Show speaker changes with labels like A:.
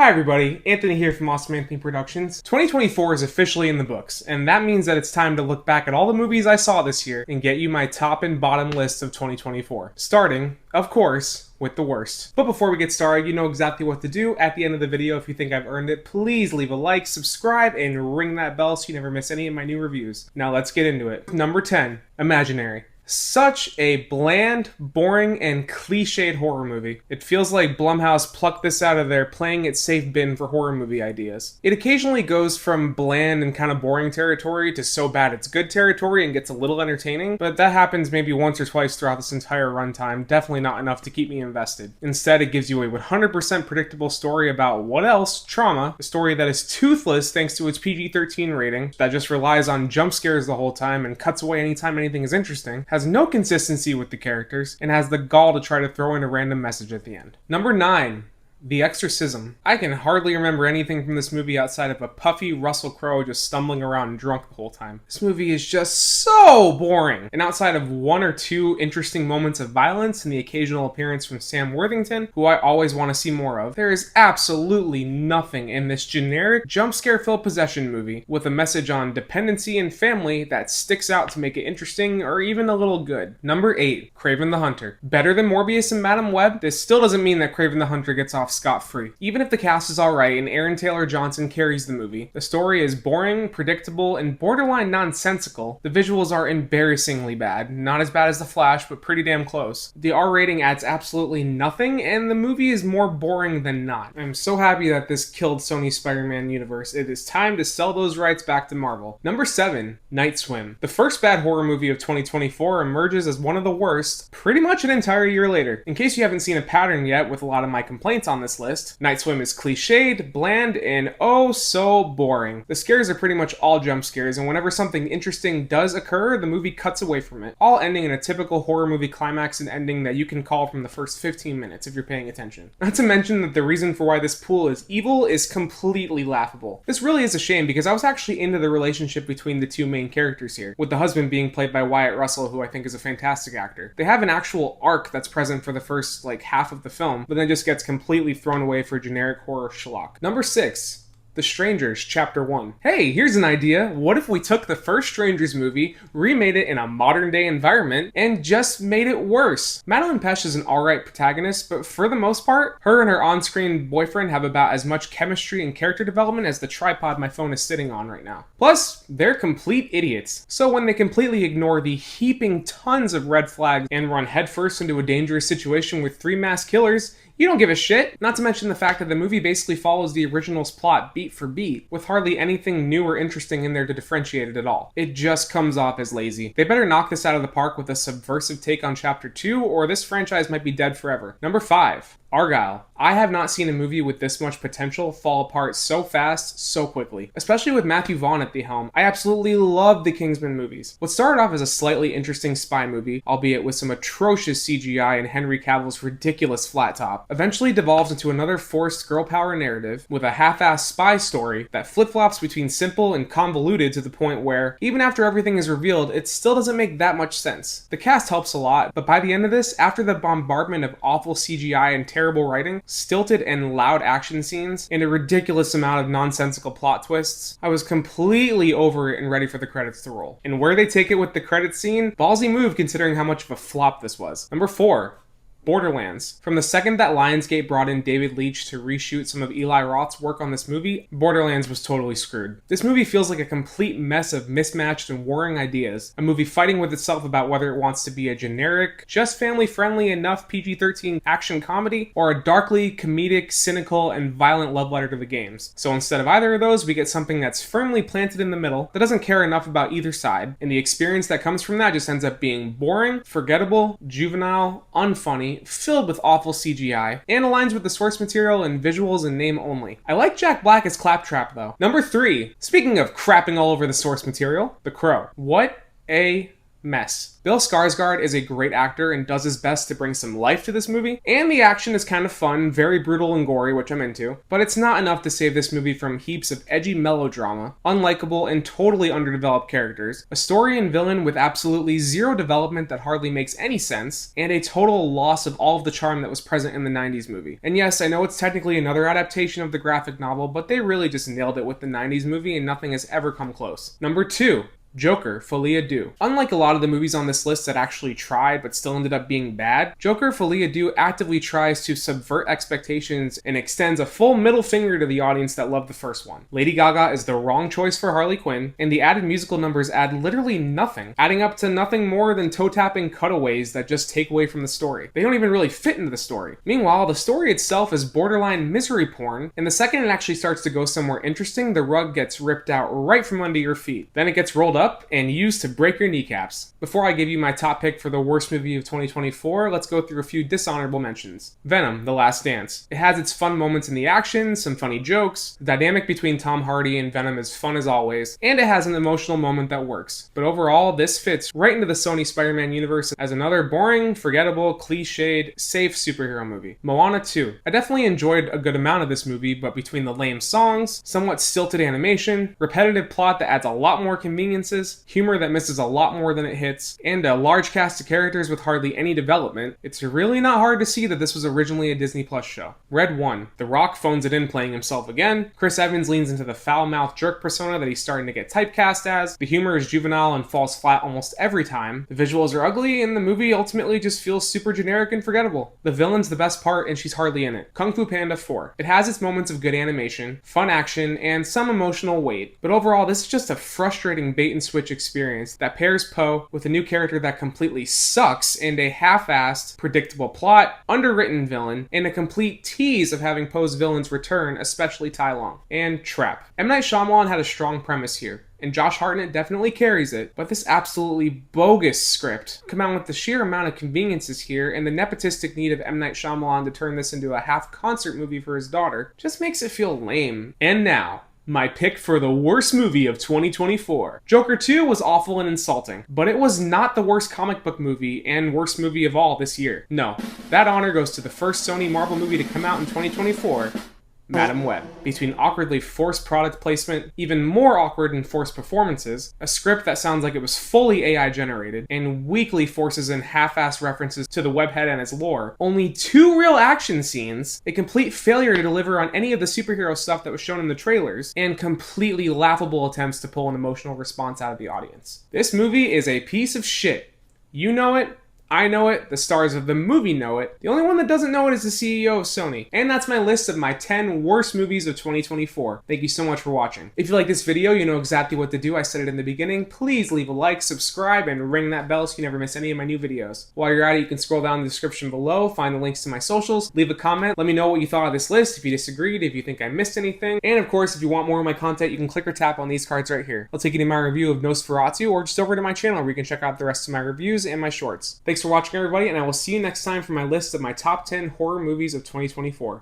A: Hi everybody, Anthony here from Awesome Anthony Productions. 2024 is officially in the books, and that means that it's time to look back at all the movies I saw this year and get you my top and bottom list of 2024. Starting, of course, with the worst. But before we get started, you know exactly what to do. At the end of the video, if you think I've earned it, please leave a like, subscribe, and ring that bell so you never miss any of my new reviews. Now let's get into it. Number 10, Imaginary. Such a bland, boring, and cliched horror movie. It feels like Blumhouse plucked this out of their playing it safe bin for horror movie ideas. It occasionally goes from bland and kind of boring territory to so bad it's good territory and gets a little entertaining, but that happens maybe once or twice throughout this entire runtime, definitely not enough to keep me invested. Instead, it gives you a 100% predictable story about what else? Trauma. A story that is toothless thanks to its PG-13 rating, that just relies on jump scares the whole time and cuts away anytime anything is interesting, has no consistency with the characters, and has the gall to try to throw in a random message at the end. Number 9. The Exorcism. I can hardly remember anything from this movie outside of a puffy Russell Crowe just stumbling around drunk the whole time. This movie is just so boring. And outside of one or two interesting moments of violence and the occasional appearance from Sam Worthington, who I always want to see more of, there is absolutely nothing in this generic jump scare filled possession movie with a message on dependency and family that sticks out to make it interesting or even a little good. Number 8. Kraven the Hunter. Better than Morbius and Madam Web, this still doesn't mean that Kraven the Hunter gets off scot-free. Even if the cast is alright and Aaron Taylor Johnson carries the movie, the story is boring, predictable, and borderline nonsensical. The visuals are embarrassingly bad. Not as bad as The Flash, but pretty damn close. The R rating adds absolutely nothing, and the movie is more boring than not. I'm so happy that this killed Sony's Spider-Man universe. It is time to sell those rights back to Marvel. Number 7. Night Swim. The first bad horror movie of 2024 emerges as one of the worst pretty much an entire year later. In case you haven't seen a pattern yet with a lot of my complaints on this list, Night Swim is cliched, bland, and oh so boring. The scares are pretty much all jump scares, and whenever something interesting does occur, the movie cuts away from it, all ending in a typical horror movie climax and ending that you can call from the first 15 minutes if you're paying attention. Not to mention that the reason for why this pool is evil is completely laughable. This really is a shame because I was actually into the relationship between the two main characters here, with the husband being played by Wyatt Russell, who I think is a fantastic actor. They have an actual arc that's present for the first half of the film, but then just gets completely thrown away for generic horror schlock. Number 6. The Strangers, Chapter 1. Hey, here's an idea. What if we took the first Strangers movie, remade it in a modern day environment, and just made it worse? Madeline Pesh is an alright protagonist, but for the most part, her and her on-screen boyfriend have about as much chemistry and character development as the tripod my phone is sitting on right now. Plus, they're complete idiots. So when they completely ignore the heaping tons of red flags and run headfirst into a dangerous situation with 3 masked killers, you don't give a shit. Not to mention the fact that the movie basically follows the original's plot beat for beat, with hardly anything new or interesting in there to differentiate it at all. It just comes off as lazy. They better knock this out of the park with a subversive take on Chapter 2, or this franchise might be dead forever. Number 5. Argylle. I have not seen a movie with this much potential fall apart so fast, so quickly. Especially with Matthew Vaughn at the helm. I absolutely love the Kingsman movies. What started off as a slightly interesting spy movie, albeit with some atrocious CGI and Henry Cavill's ridiculous flat top, eventually devolves into another forced girl power narrative with a half-assed spy story that flip-flops between simple and convoluted to the point where, even after everything is revealed, it still doesn't make that much sense. The cast helps a lot, but by the end of this, after the bombardment of awful CGI and terrible writing, stilted and loud action scenes, and a ridiculous amount of nonsensical plot twists, I was completely over it and ready for the credits to roll. And where they take it with the credits scene, ballsy move considering how much of a flop this was. Number 4. Borderlands. From the second that Lionsgate brought in David Leitch to reshoot some of Eli Roth's work on this movie, Borderlands was totally screwed. This movie feels like a complete mess of mismatched and warring ideas, a movie fighting with itself about whether it wants to be a generic, just family-friendly enough PG-13 action comedy, or a darkly comedic, cynical, and violent love letter to the games. So instead of either of those, we get something that's firmly planted in the middle, that doesn't care enough about either side, and the experience that comes from that just ends up being boring, forgettable, juvenile, unfunny, filled with awful CGI, and aligns with the source material and visuals in name only. I like Jack Black as Claptrap though. Number 3. Speaking of crapping all over the source material, The Crow. What a mess. Bill Skarsgård is a great actor and does his best to bring some life to this movie, and the action is kind of fun, very brutal and gory, which I'm into, but it's not enough to save this movie from heaps of edgy melodrama, unlikable and totally underdeveloped characters, a story and villain with absolutely zero development that hardly makes any sense, and a total loss of all of the charm that was present in the 90s movie. And yes, I know it's technically another adaptation of the graphic novel, but they really just nailed it with the 90s movie and nothing has ever come close. Number 2. Joker, Folie à Deux. Unlike a lot of the movies on this list that actually tried but still ended up being bad, Joker, Folie à Deux actively tries to subvert expectations and extends a full middle finger to the audience that loved the first one. Lady Gaga is the wrong choice for Harley Quinn, and the added musical numbers add literally nothing, adding up to nothing more than toe-tapping cutaways that just take away from the story. They don't even really fit into the story. Meanwhile, the story itself is borderline misery porn, and the second it actually starts to go somewhere interesting, the rug gets ripped out right from under your feet. Then it gets rolled up and used to break your kneecaps. Before I give you my top pick for the worst movie of 2024, let's go through a few dishonorable mentions. Venom, The Last Dance. It has its fun moments in the action, some funny jokes, the dynamic between Tom Hardy and Venom is fun as always, and it has an emotional moment that works. But overall, this fits right into the Sony Spider-Man universe as another boring, forgettable, cliched, safe superhero movie. Moana 2. I definitely enjoyed a good amount of this movie, but between the lame songs, somewhat stilted animation, repetitive plot that adds a lot more conveniences, humor that misses a lot more than it hits, and a large cast of characters with hardly any development, it's really not hard to see that this was originally a Disney Plus show. Red 1. The Rock phones it in playing himself again. Chris Evans leans into the foul-mouthed jerk persona that he's starting to get typecast as. The humor is juvenile and falls flat almost every time. The visuals are ugly, and the movie ultimately just feels super generic and forgettable. The villain's the best part, and she's hardly in it. Kung Fu Panda 4. It has its moments of good animation, fun action, and some emotional weight, but overall this is just a frustrating bait and switch experience that pairs Poe with a new character that completely sucks and a half-assed, predictable plot, underwritten villain, and a complete tease of having Poe's villains return, especially Tai Lung. And Trap. M. Night Shyamalan had a strong premise here, and Josh Hartnett definitely carries it, but this absolutely bogus script, combined with the sheer amount of conveniences here and the nepotistic need of M. Night Shyamalan to turn this into a half-concert movie for his daughter, just makes it feel lame. And now, my pick for the worst movie of 2024. Joker 2 was awful and insulting, but it was not the worst comic book movie and worst movie of all this year. No, that honor goes to the first Sony Marvel movie to come out in 2024, Madam Web. Between awkwardly forced product placement, even more awkward and forced performances, a script that sounds like it was fully AI generated, and weakly forces in half-assed references to the webhead and its lore, only 2 real action scenes, a complete failure to deliver on any of the superhero stuff that was shown in the trailers, and completely laughable attempts to pull an emotional response out of the audience. This movie is a piece of shit. You know it, I know it, the stars of the movie know it. The only one that doesn't know it is the CEO of Sony. And that's my list of my 10 worst movies of 2024. Thank you so much for watching. If you like this video, you know exactly what to do. I said it in the beginning. Please leave a like, subscribe, and ring that bell so you never miss any of my new videos. While you're at it, you can scroll down in the description below, find the links to my socials, leave a comment, let me know what you thought of this list, if you disagreed, if you think I missed anything. And of course, if you want more of my content, you can click or tap on these cards right here. I'll take you to my review of Nosferatu, or just over to my channel where you can check out the rest of my reviews and my shorts. Thanks for watching, everybody, and I will see you next time for my list of my top 10 horror movies of 2024.